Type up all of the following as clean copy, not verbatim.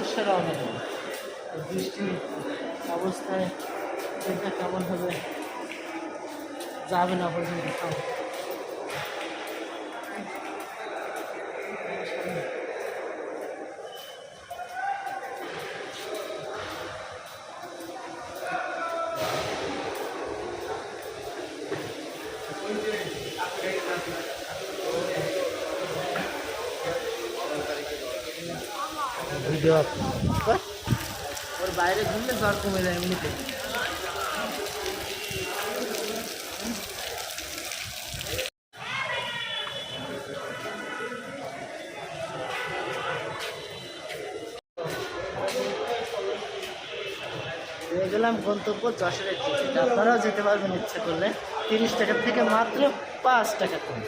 চিকিৎসার অভাবে বৃষ্টি অবস্থায় এটা কেমন হবে যাবে না পর্যন্ত খাও। ভিডিও ওর বাইরে ঘুরলে জ্বর কমে যায় এমনিতে। গেলাম গন্তব্য যশোরের টিকিট, আপনারাও যেতে পারবেন ইচ্ছে করলে 30 টাকা থেকে মাত্র 5 টাকা কম।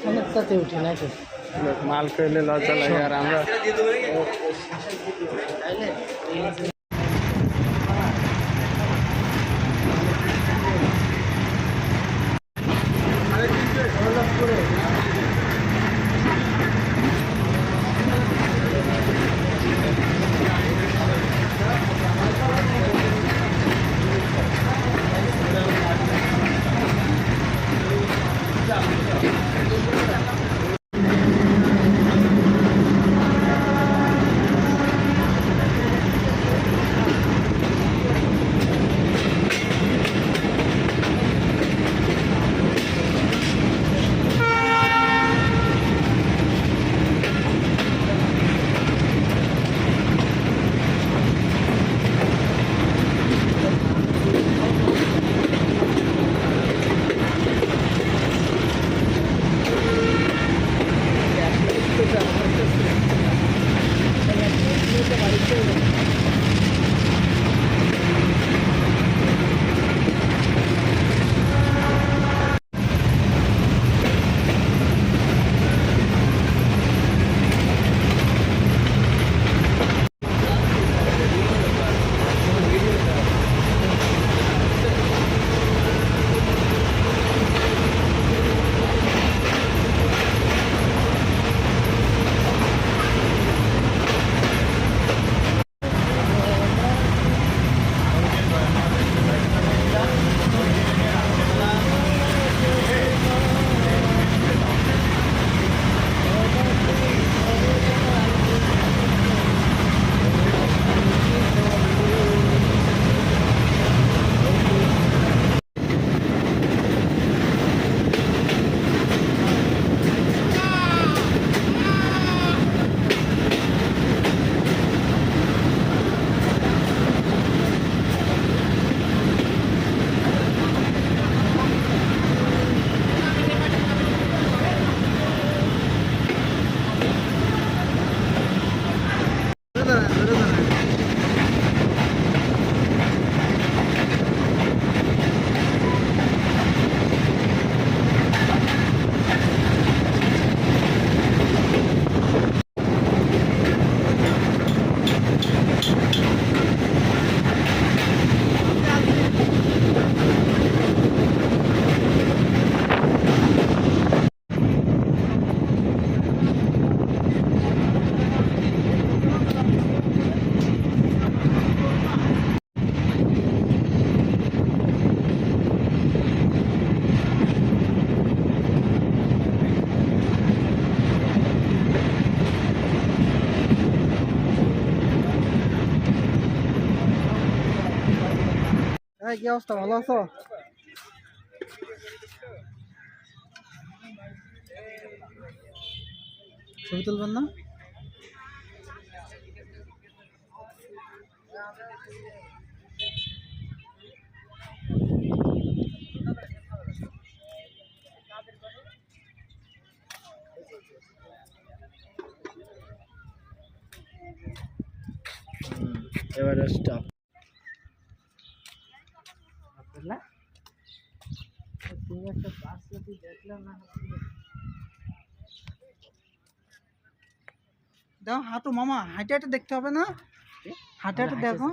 অনেকটাতে উঠি নাকি মাল পেলে লজ্জা লাগে আর আমরা কি অবস্থা, ভালো আছো? ছবি তুলবেন না? এবারে স্টপ। তুমি একটা বাস যদি দেখলাম না, দেখো হাঁটো মামা, হাঁটে হাঁটে দেখতে হবে না, হাঁটে হাঁটে দেখো।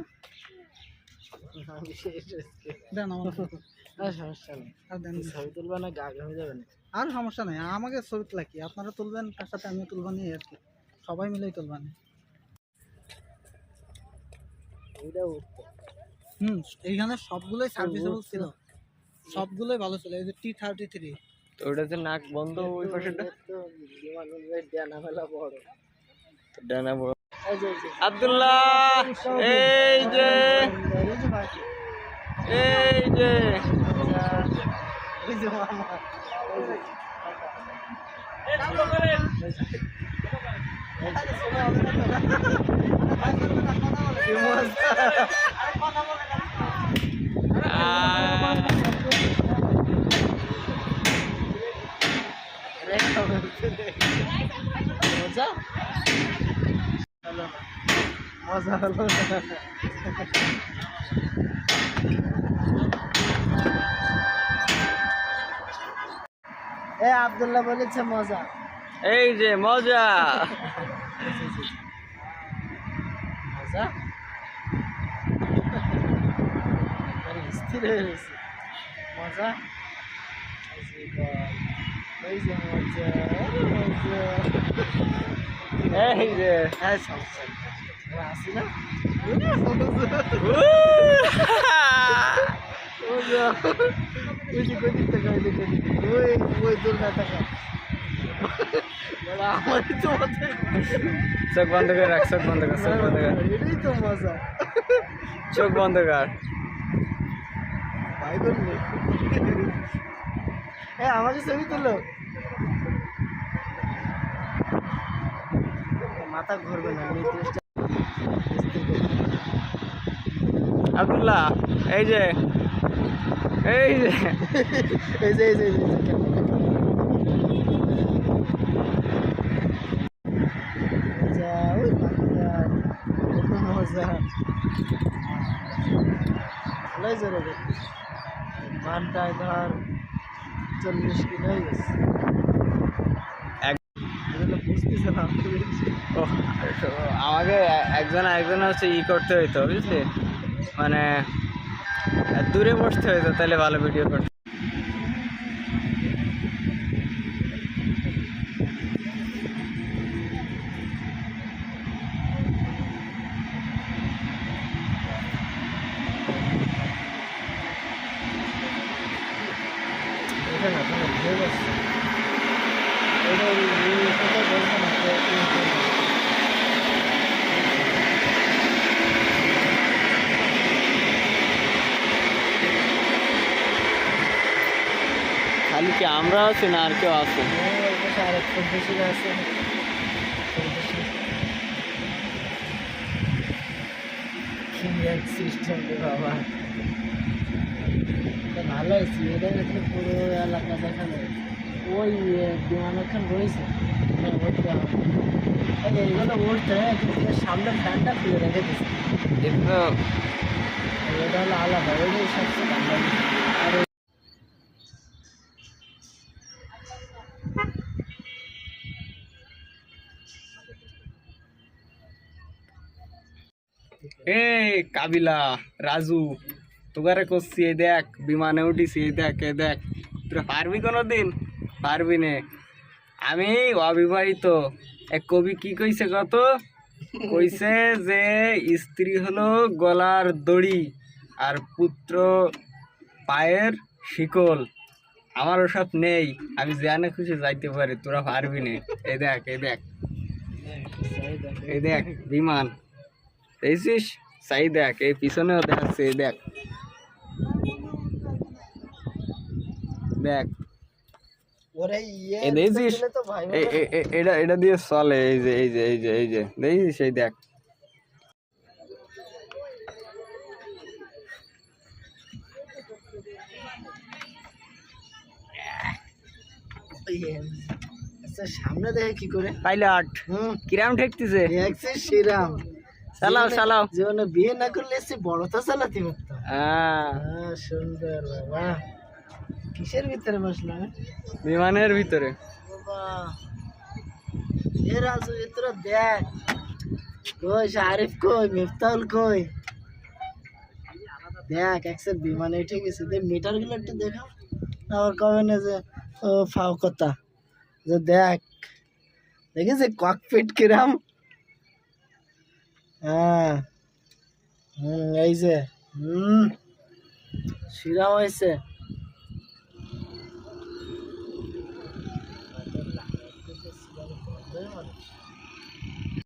ছবি তুলবে না, গা হয়ে যাবে না। আর সমস্যা নেই, আমাকে ছবি তোলা কি, আপনারা তুলবেন তার সাথে আমিও তুলবানি আর কি, সবাই মিলেই তুলবানি। ওইটা উঠতো। এইখানে সবগুলোই সার্ভিসেবল ছিল, সবগুলোই ভালো ছিল। এই যে T-33 তো ওটাতে নাক বন্ধ ওই পাশেটা তো বিমান উড়বে, ডানা মেলা বড়। ডানা বড়। এই যে আব্দুল্লাহ এই যে এই যে ভাই, এই যে এই যে মামা, এই যে কি মজা। মজা হলো, মজা হলো। এ আব্দুল্লাহ বলেছে মজা। এই যে মজা। মজা স্থির হয়ে রয়েছে। মজা এই যে মজা, মজা। এই যে হ্যাঁ সমস্যা আসি না। মজা ওই যে কদিক টাকা, ওই যে কদিক, ওই দুর্গা টাকা আমারই তো মজা। চোখ বন্ধ করে রাখ, চোখ বন্ধ কর, চোখ বন্ধ কর, এটাই তো মজা। চোখ বন্ধ কর। ভাই বললে আমাকে ছবি তুলো। মাথা ঘুরবে না। আব্দুল্লাহ এই যে এই যে এই যে এই যে মজা, ওই মজা, মজা ভালোই জোরে রে। ঘন্টায় ধর 40 কিলো হয়ে গেছে। এগুলো বুঝতেছে না। ও, আমাকে একজন হচ্ছে করতে হইতো বুঝলি, মানে দূরে বসতে হইতো, তাহলে ভালো ভিডিও করতে। এটা না কোনো ভুল আছে। এটা বলছে না। খালি কি আমরা আছি না আর কেউ আছে? আরেকটু বেশি আছে। সিস্টেম বাবা ভালো হয়েছে। এটা কিন্তু পুরো এলাকা দেখানো। ওই বিমানখান রয়েছে, উঠতে হবে। এইগুলো উঠতে সামনে ফ্যানটা খুলে রেখে দিচ্ছে। কিন্তু এটা হলো আলাদা, ওইটাই সবচেয়ে ঠান্ডা। আর এই কাবিলা রাজু তোগারে করছি, এই দেখ বিমানে উঠিছি, এই দেখ এই দেখ। তোরা পারবি কোনোদিন? পারবি নে। আমি অবিবাহিত। এক কবি কি কইছে কত? কইছে যে স্ত্রী হলো গলার দড়ি আর পুত্র পায়ের শিকল। আমার ওসব নেই, আমি জানে খুশি যাইতে পারি, তোরা পারবি নে। এই দেখ এই দেখ এই দেখ বিমান দেখছিস? সাই দেখ, এই পিছনেও দেখাচ্ছে, এই দেখ দেখ ওরে এই দেখছিস? তো ভাই এটা এটা দিয়ে চলে, এই যে এই যে এই যে এই যে দেখছিস? এই দেখ সামনে দেখে কি করে পাইলট কিরাম ঠেকতেছে। শ্রীরাম চালাও চালাও। জীবনে বিয়ে না করলে এসে বড় তো চালাতে পারতাম। হ্যাঁ সুন্দর বাবা। কিসের ভিতরে বসলাম? বিমানের ভিতরে। বাবা এ রাজু ভিতরে দেখ, কই আরিফ কই মিফতাউল কই? দেখ একসাথে বিমানে উঠে গেছে। মিটার গুলো একটু দেখা। আবার কবে না যে ও ফাও কথা যে দেখ দেখেছে ককপিট কিরাম। হ্যাঁ এই যে শিরা হয়েছে।